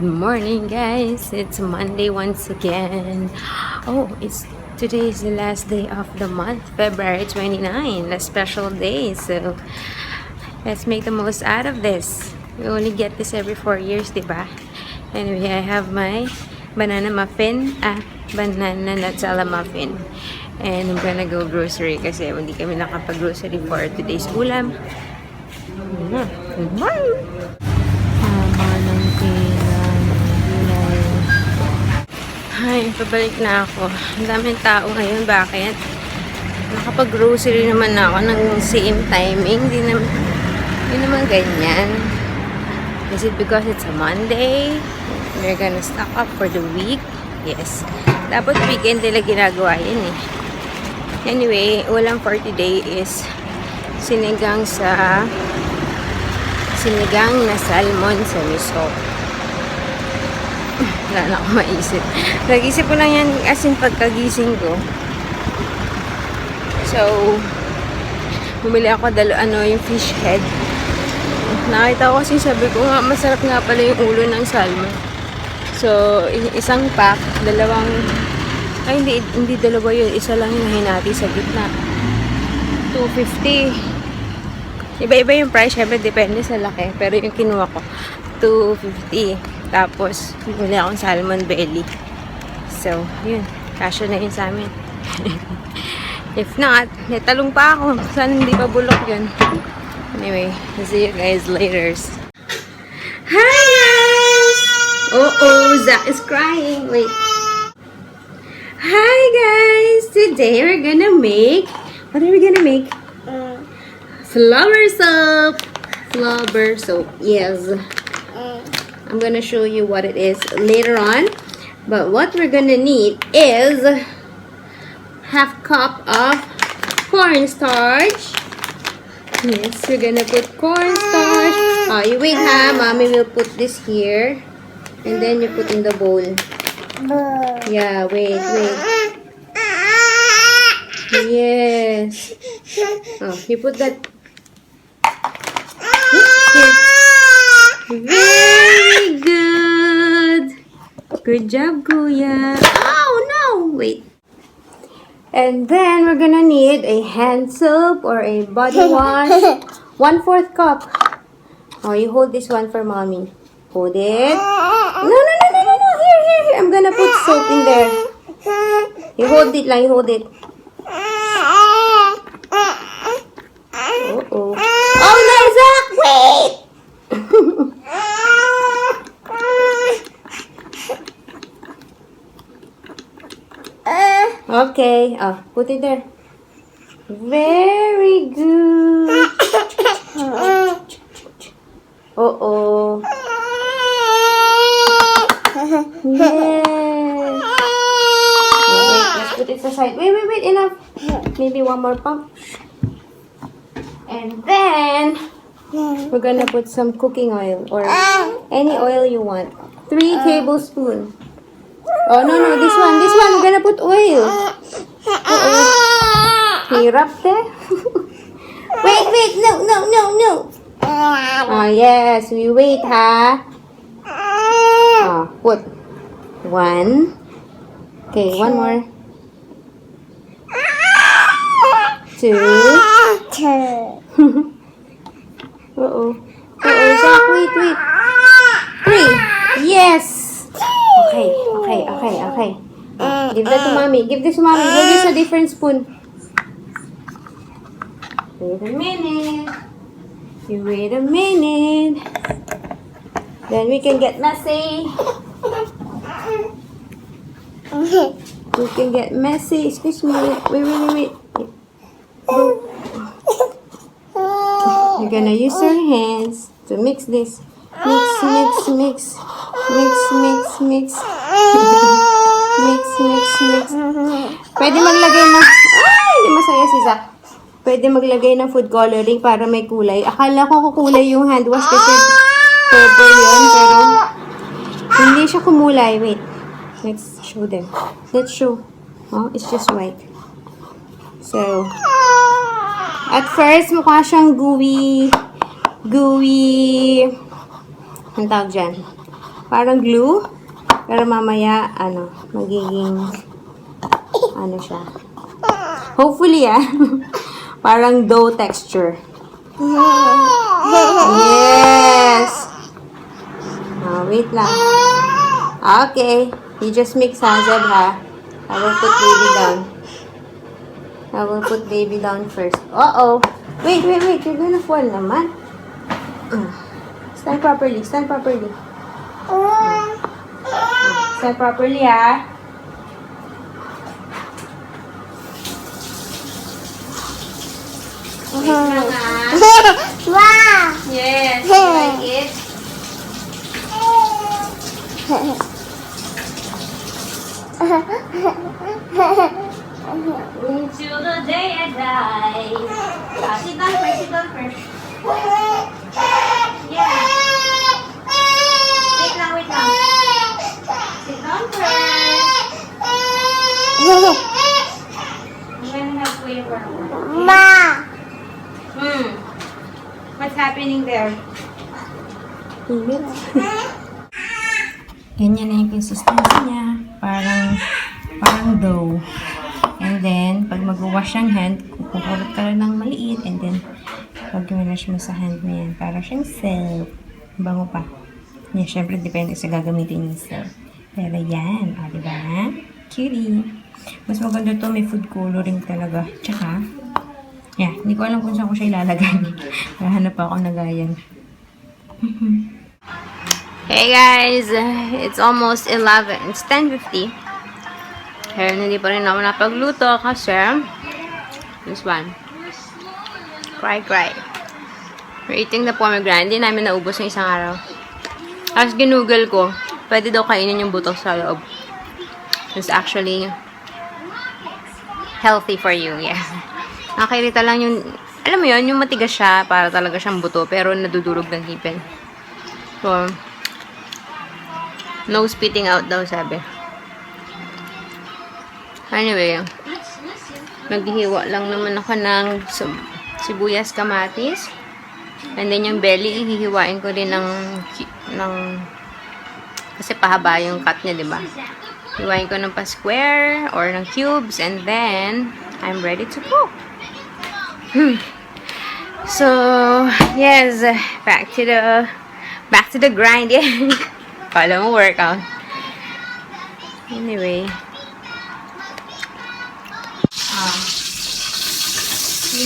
morning, guys. It's Monday once again. Today is the last day of the month, February 29, a special day. So let's make the most out of this. We only get this every 4 years, diba? Anyway, I have my banana muffin, banana Nutella muffin. And I'm gonna go grocery kasi hindi kami nakapag-grocery for today's ulam. Good morning! Ay, pabalik na ako. Ang daming tao ngayon. Bakit? Nakapag-grocery naman ako ng same timing. Di naman ganyan. Is it because it's a Monday? We're gonna stock up for the week? Yes. Dapat weekend nila ginagawa yun eh. Anyway, ulam for today is sinigang na salmon sa miso. Wala na akong maisip. Nag-isip ko lang yan as in pagkagising ko. So, bumili ako yung fish head. Nakita ko kasi sabi ko nga, masarap nga pala yung ulo ng salmon. So, isang pack, hindi dalawa yun. Isa lang yung hinati sa gitna. $2.50. Iba-iba yung price, syempre depende sa laki. Pero yung kinuha ko, $2.50. Tapos, bumili akong salmon belly. So, yun. Kasya na yun sa amin. If not, talong pa ako. Sana hindi pa bulok yun. Anyway, see you guys later. Hi guys! Zach is crying. Wait. Hi guys! Today we're gonna make... What are we gonna make? Flower soap. Flower soap. Yes. I'm gonna show you what it is later on. But what we're gonna need is half cup of cornstarch. Yes, we're gonna put cornstarch. Oh, you wait ha. Mommy will put this here. And then you put in the bowl. Yeah, wait. Yes. Oh, you put that. Here. Very good. Good job, Kuya. Oh, no. Wait. And then we're gonna need a hand soap or a body wash. 1/4 cup. Oh, you hold this one for mommy. Hold it. No. Here. I'm gonna put soap in there. You hold it lang. You hold it. Uh-oh. Oh, no, Zach! Wait! Okay. Put it there. Very good. Uh-oh. Yes. Wait, let's put it aside. Wait. Enough. Maybe one more pump. And then, we're gonna put some cooking oil or any oil you want. 3 tablespoons. Oh, no. This one. We're gonna put oil. Hirap there. Wait. No. Oh, yes. We wait, ha? Oh, put 1. Okay, 1 more. 2. Zach, wait. 3. Yes. Okay. Give that to mommy. Give this to mommy. We'll use a different spoon. Wait a minute. Then we can get messy. Excuse me. Wait. You're gonna use your hands to mix this. Mix. Pwede maglagay ng... Hindi masaya si Zach. Pwede maglagay ng food coloring para may kulay. Akala ko kukulay yung hand wash kasi purple yun, pero hindi siya kumulay. Wait. Let's show them. Oh, it's just white. So, at first, mukha siyang gooey, ang tawag dyan. Parang glue. Pero mamaya, magiging, siya. Hopefully, parang dough texture. Yes! Wait lang. Okay. You just mix, Zeb, ha? I will put baby down. I will put baby down first. Uh-oh. Wait. You're gonna fall naman. Stand properly. Stand properly, ha? Wait lang, ha? Wow! Yes. You like it? Until the day I die. Sit down first. Yeah. Wait lang. Sit down first. I'm gonna have flavor. Ma! What's happening there? Ganyan na yung consistency niya. Parang dough. And then, pag mag-wash ang hand, kukulot ka lang ng maliit. And then, pag ginash mo sa hand mo yan, para siyang silk. Bango pa. Yeah, syempre, depende sa gagamitin yung silk. Pero yan, diba? Cutie. Mas maganda to, may food coloring talaga. Tsaka, hindi ko alam kung saan ko siya ilalagay. Hahanap ako na ganyan. Hey guys, it's almost 11. It's 10:50. Kaya hindi pa rin ako napagluto kasi this one. Cry. We're eating the pomegranate. Hindi namin naubos ng isang araw. Tapos ginugol ko, pwede daw kainin yung buto sa loob. It's actually healthy for you, yeah. Nakakairita lang yung, alam mo yun, yung matigas siya, para talaga siyang buto, pero nadudurog ng ngipin. So, no spitting out daw, sabi. Anyway, naghihiwa lang naman ako ng sibuyas, kamatis. And then yung belly, hihiwain ko din ng kasi pahaba yung cut niya, diba? Hiwain ko ng pa-square or ng cubes, and then I'm ready to cook. So, yes, back to the grind. Yeah. Kala mo workout. Anyway.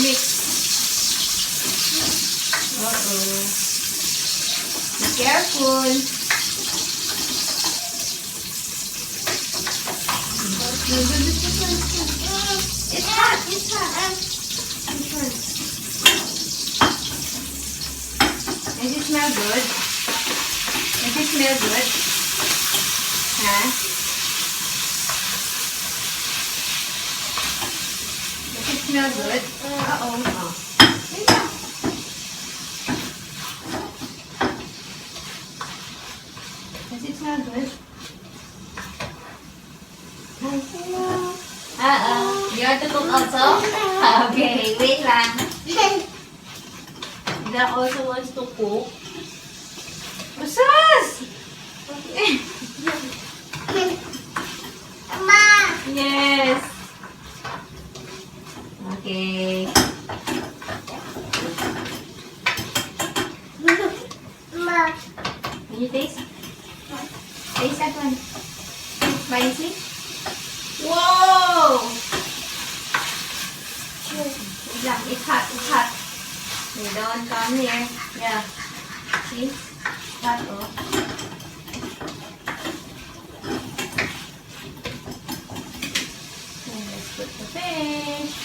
Mix. Uh-oh. Be careful. It's hot. Does it smell good? Huh? Does it smell good? Uh-oh. Does it smell good? You want to cook also? Okay, wait lang. That also wants to cook. Masas! Ma! Yes. Okay. Ma! Can you taste? Taste that one. Spicy? Whoa! Wait lang, it's hot. You don't come here. Yeah. See? Hot, oh. And let's put the fish.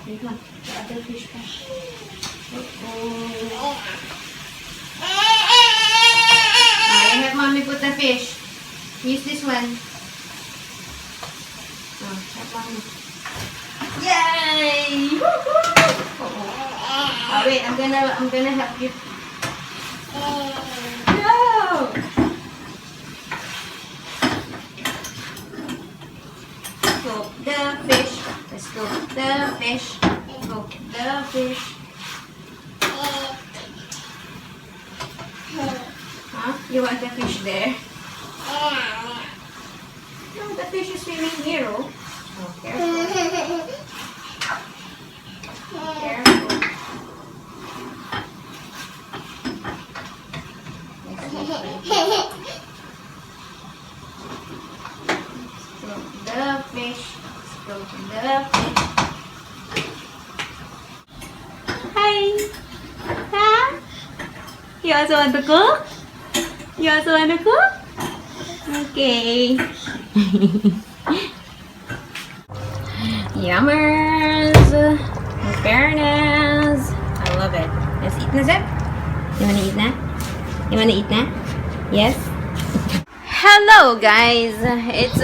Wait lang, the other fish pa. Uh-oh. I have mommy put the fish. Use this one. Oh, have mommy. Yay! Oh, wait, I'm gonna help you. No! Cook the fish. Let's cook the fish. Cook the fish. Huh? You want the fish there? No, the fish is swimming here, oh. Oh, careful. Careful. The fish. Stroking the fish. Hi. Huh? You also want to cook? You also want to cook? Okay. Yummers. In fairness. I love it. Let's eat na, Zeb. You wanna eat na? You wanna eat na? Yes? Hello guys! It's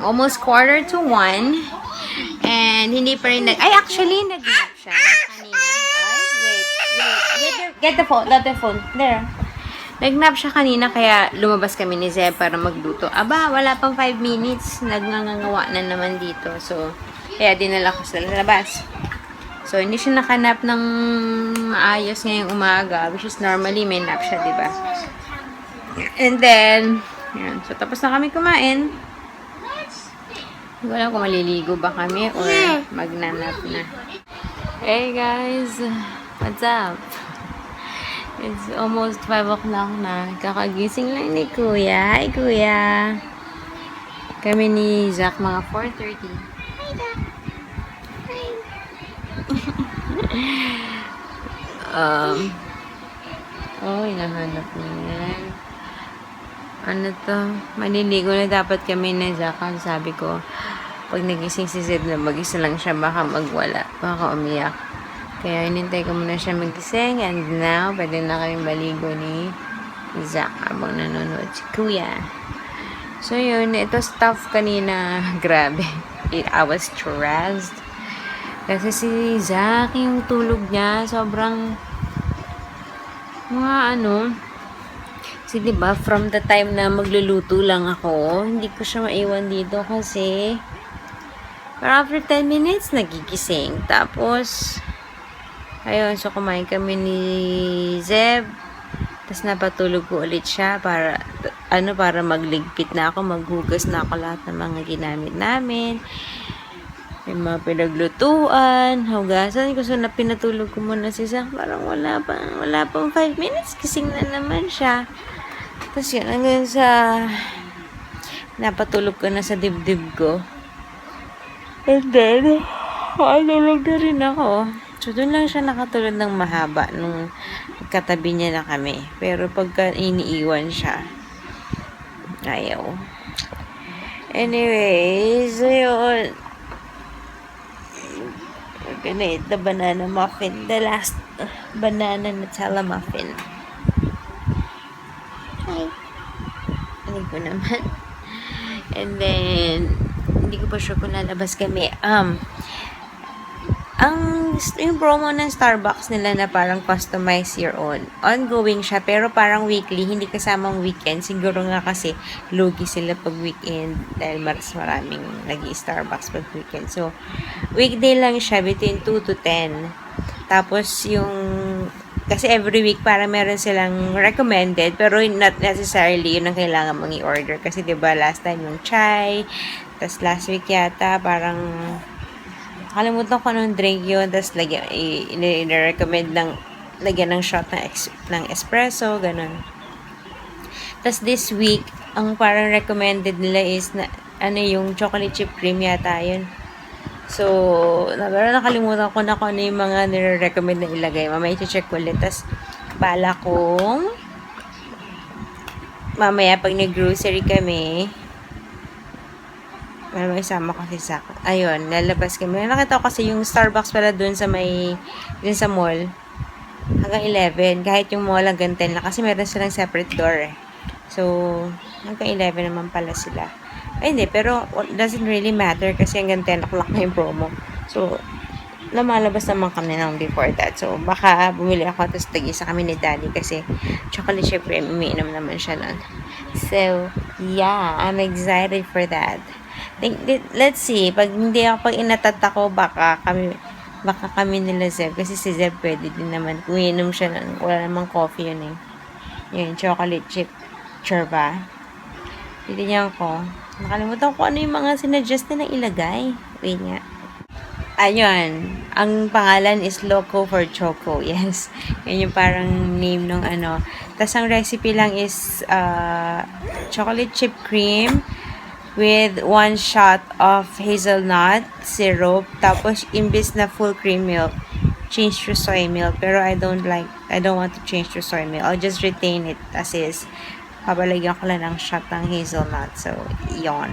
almost 1:45 and hindi pa rin actually nag-nap siya kanina. Ay, wait. Get the phone. There. Nag-nap siya kanina kaya lumabas kami ni Zeb para magluto. Aba, wala pang 5 minutes. Nagngangawa na naman dito. So, kaya dinala ko sa labas. So, hindi siya nakanap ng maayos ngayong umaga. Which is normally may nap siya, diba? And then, yan. So, tapos na kami kumain. Hindi ko alam kung maliligo ba kami or magnanap na. Hey guys! What's up? It's almost 5 o'clock na. Kakagising lang ni Kuya. Hi, Kuya! Kami ni Zach mga 4:30. Hi, Zach! Hinahanap niya. Ano to? Maliligo na dapat kami na Zach. Sabi ko, pag nagising si Zed na mag-isa lang siya, baka magwala. Baka umiyak. Kaya inintay ko muna siya magising. And now, pwede na kami maligo ni Zach habang nanonood si Kuya. So yun, ito stuff kanina. Grabe. I was stressed. Kasi si Zach, yung tulog niya, sobrang kasi diba, from the time na magluluto lang ako, hindi ko siya maiwan dito kasi after 10 minutes, nagigising. Tapos, ayun, so kumain kami ni Zeb. Tapos napatulog ko ulit siya para magligpit na ako, maghugas na ako lahat ng mga ginamit namin. May mga pinaglutuan, hugasan ko. So, pinatulog ko muna si Zach. Parang wala pang 5 minutes. Kising na naman siya. Tapos yun, hanggang sa napatulog ko na sa dibdib ko. And then, tulog na rin ako. So, doon lang siya nakatulog ng mahaba nung katabi niya na kami. Pero pagka iniiwan siya, ayaw. Anyways, yun. We're gonna eat the banana muffin. The last banana Nutella muffin. Hi. Hindi ko naman. And then, hindi ko pa sure kung lalabas kami. Yung promo ng Starbucks nila na parang customize your own. Ongoing siya, pero parang weekly, hindi kasamang weekend. Siguro nga kasi lugi sila pag weekend dahil maraming nag-i-Starbucks pag weekend. So, weekday lang siya between 2 to 10. Tapos kasi every week parang meron silang recommended, pero not necessarily yun ang kailangan mong i-order. Kasi diba last time yung chai, tapos last week yata parang nakalimutan ko anong drink yun, tapos i-recommend lagyan ng shot ng espresso, ganun. Tapos this week, ang parang recommended nila is yung chocolate chip cream yata yun. So, pero nakalimutan ko na kung ano yung mga nire-recommend na ilagay. Mamaya i-check ko ulit. Tapos, bala kong mamaya pag nag-grocery kami, may isama ko si Zach. Ayun, lalabas kami. Nakita ko kasi yung Starbucks pala dun sa mall. Hanggang 11. Kahit yung mall hanggang 10 lang. Kasi meron silang separate door eh. So, hanggang 11 naman pala sila. Ay, hindi. Pero, doesn't really matter kasi hanggang 10 o'clock na yung promo. So, lumalabas naman kami ng before that. So, baka bumili ako tapos tag-isa kami ni Daddy kasi chocolate chip cream, umiinom naman siya nun. So, yeah. I'm excited for that. Let's see, pag inatat ako, baka kami nila Zeb, kasi si Zeb pwede din naman, kung inom siya, wala namang coffee yun eh. Yun, chocolate chip churba. Titignan ko. Nakalimutan ko ano yung mga sinuggest na ilagay. Wait nga. Ayun. Ang pangalan is Loco for Choco. Yes. Yan yung parang name nung ano. Tapos ang recipe lang is chocolate chip cream with 1 shot of hazelnut syrup. Tapos imbis na full cream milk, change to soy milk. Pero I don't want to change to soy milk. I'll just retain it as is. Pabalagyan ko lang ng shot ng hazelnut. So, yon.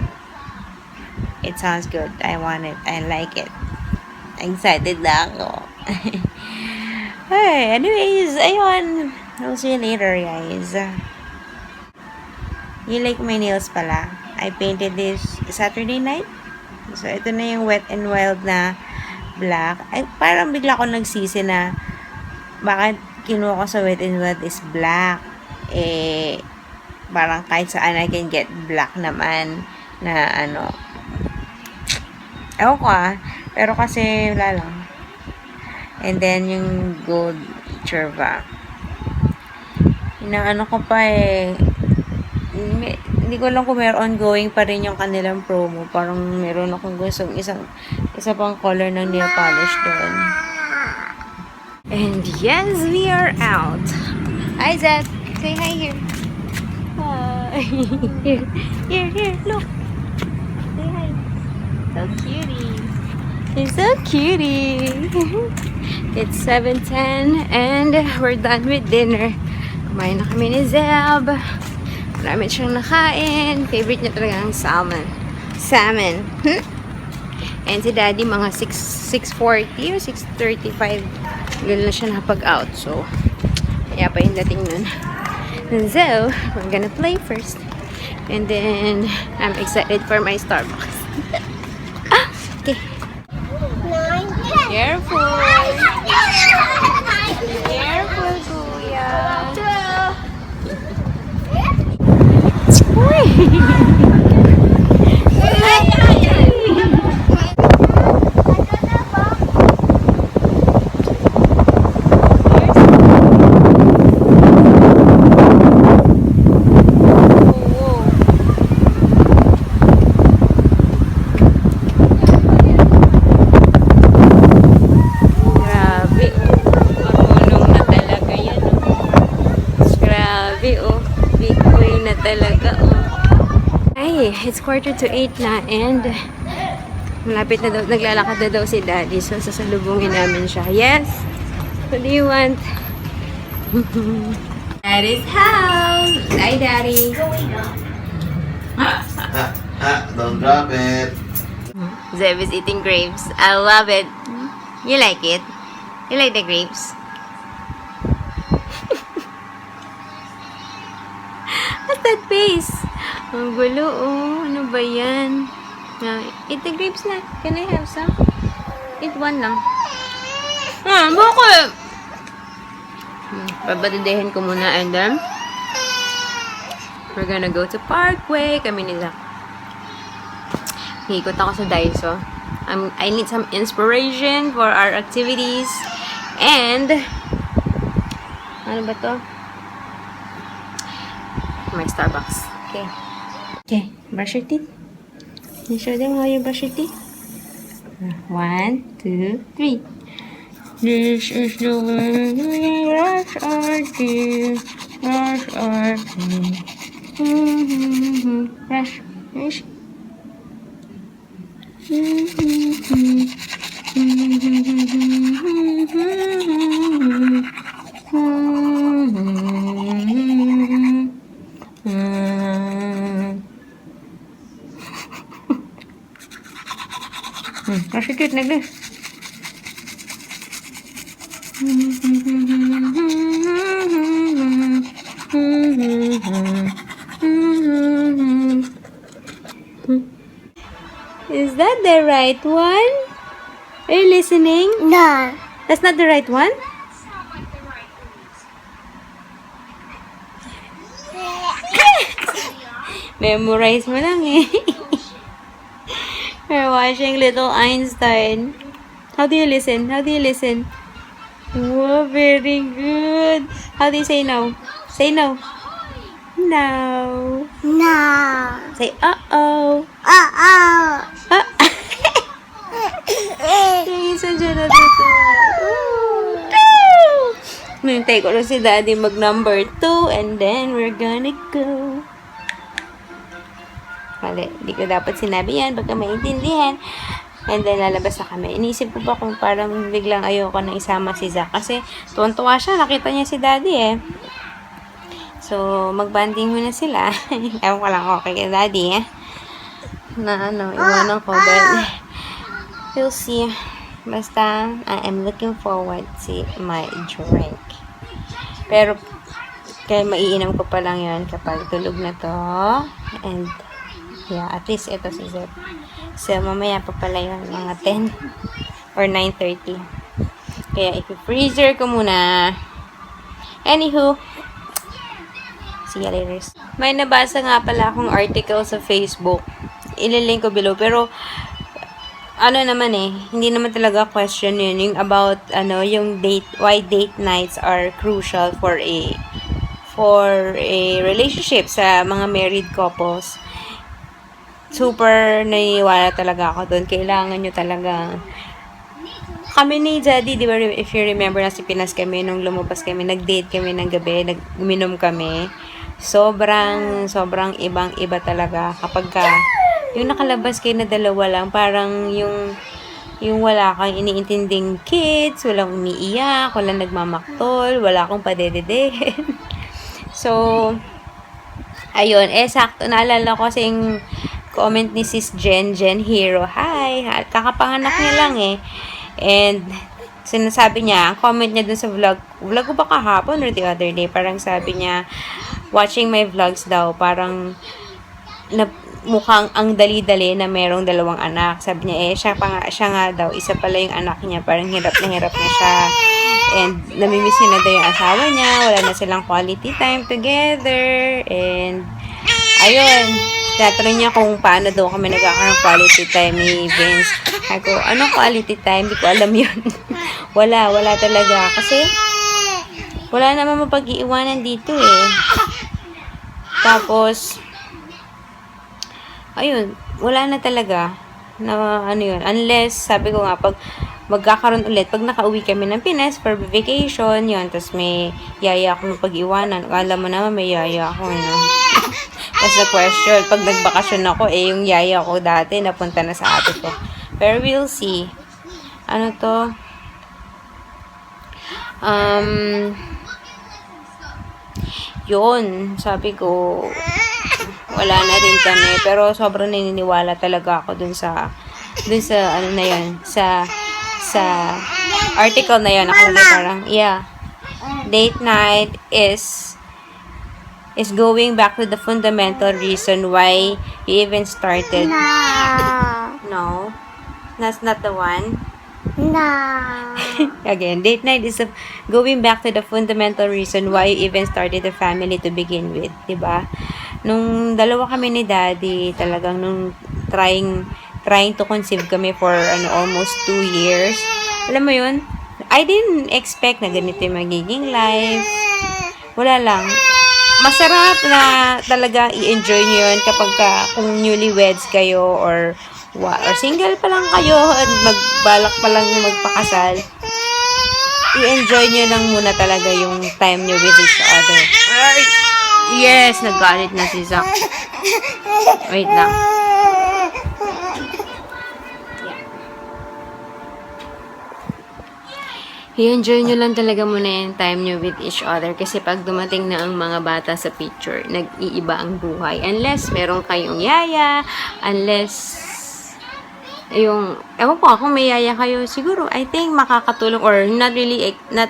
It sounds good. I want it. I like it. Excited na ako. Hey, anyways, ayun. I'll see you later, guys. You like my nails pala. I painted this Saturday night. So, ito na yung Wet n Wild na black. Ay, parang bigla ko nagsisi na bakit kinuha ko sa Wet n Wild is black. Parang kahit saan I can get black naman na ano. Ewan ko pero kasi wala lang. And then yung gold churba. Inaano ko pa hindi ko lang kung meron ongoing pa rin yung kanilang promo. Parang meron akong gustong isa pang color ng nail polish doon. And yes, we are out. Hi, Zed. Say hi here. Hi. Here, look. Say hi. So cutie. He's so cutie. It's 7:10 and we're done with dinner. Kumain na kami ni Zeb. Marami siyang nakain. Favorite niya talaga ang salmon. And si Daddy mga 6:40 or 6:35. Ganun na siya nakapag-out. So, kaya pa yung dating nun. So, we're gonna play first. And then, I'm excited for my Starbucks. Okay. Careful. Careful, Kuya. It's 7:45 na and malapit na daw, naglalakad na daw si Daddy. So, sasalubungin namin siya. Yes? What do you want? Daddy's house! Hi, Daddy! Don't drop it. Zeb is eating grapes. I love it. You like it? You like the grapes? What's that face? Ang gulo, oh. Ano ba yan? Eat the grapes na. Can I have some? Eat one lang. Bakit? Babadidehin ko muna and then we're gonna go to Parkway. Kami nila. Hikot ako sa Daiso. I need some inspiration for our activities. And ano ba to? My Starbucks. Okay. Okay, brush your teeth. Can you show them how you brush your teeth? 1, 2, 3. This is the way we brush our teeth. Brush our teeth. Brush. Brush. Brush your teeth like this. Is that the right one? Are you listening? No. That's not the right one? Memorize mo lang eh. We're watching Little Einstein. How do you listen? How do you listen? Wow, very good. How do you say no? Say no. No. No. Say uh-oh. Uh-oh. Yung isa dyan natutuwa. Nintay ko lang si Daddy mag number 2 and then we're gonna go. Mali, hindi ko dapat sinabi yan. Baka maintindihan. And then, lalabas na kami. Iniisip ko ba kung parang biglang ayoko na isama si Zach. Kasi, tuwan-tuwa siya. Nakita niya si Daddy eh. So, mag-banding muna sila. Ewan ko lang okay kay Daddy eh. Na iwanan ko. But, we'll see. Basta, I am looking forward to my drink. Pero, kaya maiinom ko pa lang yun kapag tulog na to. And, yeah, at least ito si Zep. So, mamaya pa pala yun, mga 10 or 9:30. Kaya, i-freezer ko muna. Anywho, see you later. May nabasa nga pala akong article sa Facebook. Ililink ko below. Pero, ano naman eh, hindi naman talaga question yun. Yung about, yung date, why date nights are crucial for a relationship sa mga married couples. Super naiwala talaga ako doon. Kailangan nyo talaga. Kami ni Daddy, di ba, if you remember, nasa Pinas kami, nung lumabas kami, nag-date kami ng gabi, nag-uminom kami. Sobrang ibang-iba talaga. Kapag yung nakalabas kayo na dalawa lang, parang yung wala kang iniintinding kids, walang umiiyak, walang nagmamaktol, wala akong padededen. So, ayun, sakto, naalala ko kasi yung comment ni Sis Jen Hero. Hi! Kakapanganak niya lang eh. And, sinasabi niya, ang comment niya dun sa vlog ko ba kahapon or the other day, parang sabi niya, watching my vlogs daw, parang, mukhang ang dali-dali na merong 2 anak. Sabi niya, siya nga daw, isa pala yung anak niya, parang hirap na siya. And, namimiss niya na daw yung asawa niya, wala na silang quality time together, and, ayun, tinatanong niya kung paano daw kami nagkakaroon quality time ni Vince. Ako, anong quality time? Hindi ko alam yun. wala talaga. Kasi, wala naman mapag-iiwanan dito eh. Tapos, ayun, wala na talaga. Na, yun. Unless, sabi ko nga, pag magkakaroon ulit, pag nakauwi kami ng Pinas for vacation, yun, tapos may yaya akong pag-iwanan. Alam mo naman, may yaya ako, That's the question. Pag nagbakasyon ako, yung yaya ko dati, napunta na sa ate ko. Pero we'll see. Ano to? Yun. Sabi ko, wala na rin kami. Pero sobrang naniniwala talaga ako dun sa ano na yun, sa article na yun. Nakalagay parang, yeah. Date night is going back to the fundamental reason why you even started. No. That's not the one. No. Again, date night is going back to the fundamental reason why you even started the family to begin with. Diba? Nung dalawa kami ni Daddy, talagang nung trying to conceive kami for almost 2 years. Alam mo yun? I didn't expect na ganito yung magiging life. Wala lang. Masarap na talaga i-enjoy nyo yun kapag kung newlyweds kayo or single pa lang kayo at magbalak pa lang magpakasal. I-enjoy nyo lang muna talaga yung time nyo with each other. Yes, nagalit na si Zach. Wait lang. I-enjoy nyo lang talaga muna yung time nyo with each other kasi pag dumating na ang mga bata sa picture, nag-iiba ang buhay. Unless meron kayong yaya, unless ewan ko, kung may yaya kayo, siguro, I think makakatulong or not really, not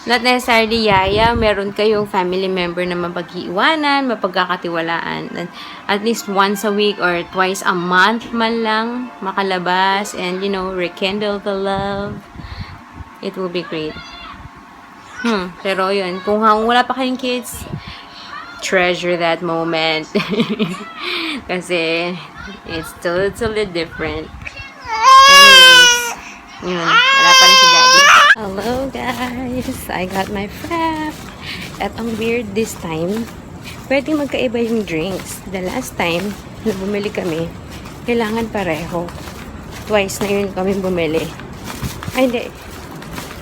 necessarily yaya, meron kayong family member na mapag-iiwanan, mapagkakatiwalaan. At least once a week or twice a month man lang, makalabas and, rekindle the love. It will be great. Pero yun, kung wala pa kayong kids, treasure that moment. Kasi, it's totally different. Anyways, yun, wala pa rin si Daddy. Hello guys, I got my frap. At ang weird this time, pwedeng magkaiba yung drinks. The last time na bumili kami, kailangan pareho. Twice na yun kami bumili. Ay, hindi.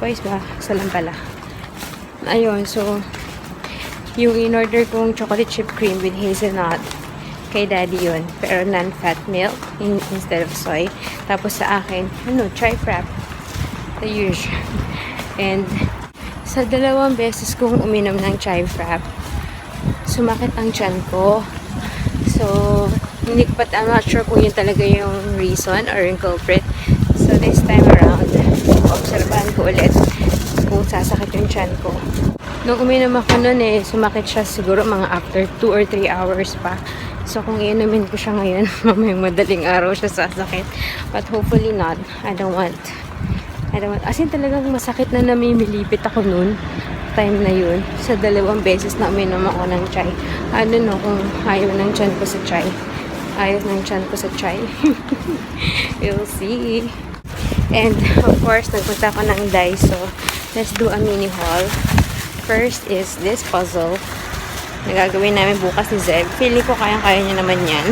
Twice ba? Isa lang pala. Ayun, so, yung in-order kong chocolate chip cream with hazelnut, kay daddy yun. Pero non-fat milk instead of soy. Tapos sa akin, chai frap. The usual. And, sa 2 beses kong uminom ng chai frap, sumakit ang tiyan ko. So, but I'm not sure kung yun talaga yung reason or yung culprit. So, this time around, obserbahan ko ulit kung sasakit yung tiyan ko. Nung uminom ako nun sumakit siya siguro mga after 2 or 3 hours pa. So, kung iinumin ko siya ngayon, mamayang madaling araw siya sasakit. But hopefully not. I don't want. As in talagang masakit na namimilipit ako nun. Time na yun. Sa 2 beses na uminom ako ng chai. I don't know kung ayaw ng tiyan ko sa chai. Ayaw ng tiyan ko sa chai. You'll see. And, of course, nagpunta ako ng Daiso. Let's do a mini haul. First is this puzzle. Nagagawin namin bukas ni Zeb. Feeling ko kayang-kaya niya naman yan.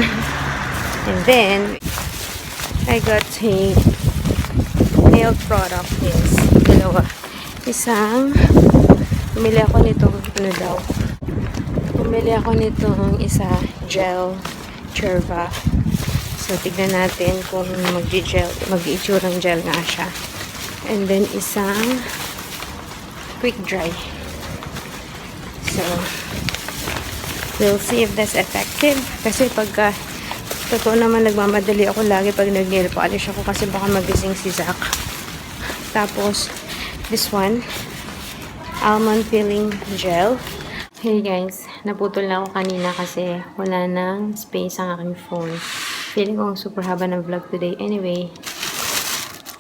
And then, I got a nail product. Yes, 2. Isang, bumili ako nitong, bumili ako nitong isa, gel, Cherva. So, tignan natin kung mag-i-itsurang gel nga siya. And then, isang quick dry. So, we'll see if that's effective. Kasi pagka, totoo naman nagmamadali ako lagi pag nag-nail polish ako kasi baka magising si Zach. Tapos, this one, almond peeling gel. Hey guys, naputol na ako kanina kasi wala nang space ang aking phone. Feeling ko super haba ng vlog today. Anyway,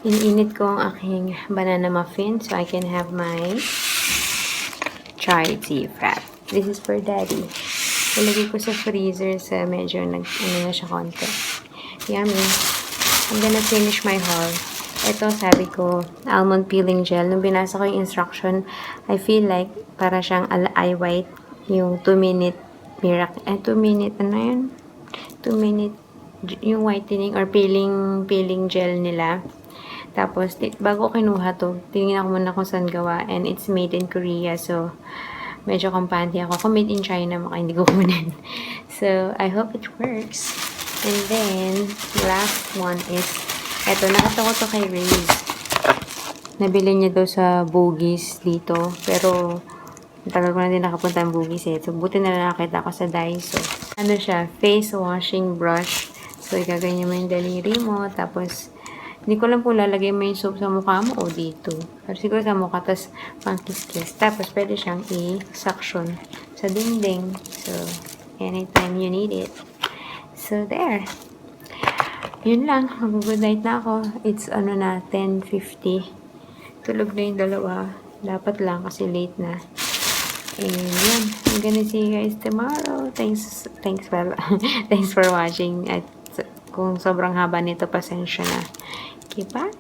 ininit ko ang aking banana muffin so I can have my chai tea frap. This is for daddy. Ilagay ko sa freezer sa medyo na siya konti. Yummy. I'm gonna finish my haul. Ito, sabi ko, almond peeling gel. Nung binasa ko yung instruction, I feel like para siyang eye white. Yung 2-minute miracle. 2-minute, ano yun? 2-minute, yung whitening or peeling gel nila. Tapos, bago kinuha to, tingnan ako muna kung saan gawa. And it's made in Korea. So, medyo kampante ako. Kung made in China, maka hindi ko kunin. So, I hope it works. And then, last one is, eto, nakita ko to kay Ray's. Nabili niya daw sa Bogies dito. Pero, tagal ko na din nakapunta ang Bogies eh. So, buti na lang nakita ko sa Daiso. Ano siya? Face washing brush. So, igaganyan mo yung daliri mo. Tapos, hindi ko lang po lalagay mo yung soap sa mukha mo o dito. Pero siguro sa mukha, tapos pang-kiss-kiss. Tapos pwede siyang i-suction sa dingding. So, anytime you need it. So, there. Yun lang. Mag-good night na ako. It's na, 10:50. Tulog na yung 2. Dapat lang kasi late na. And yun. I'm gonna see you guys tomorrow. Thanks for watching. At kung sobrang haba nito, pasensya na. Okay, bye!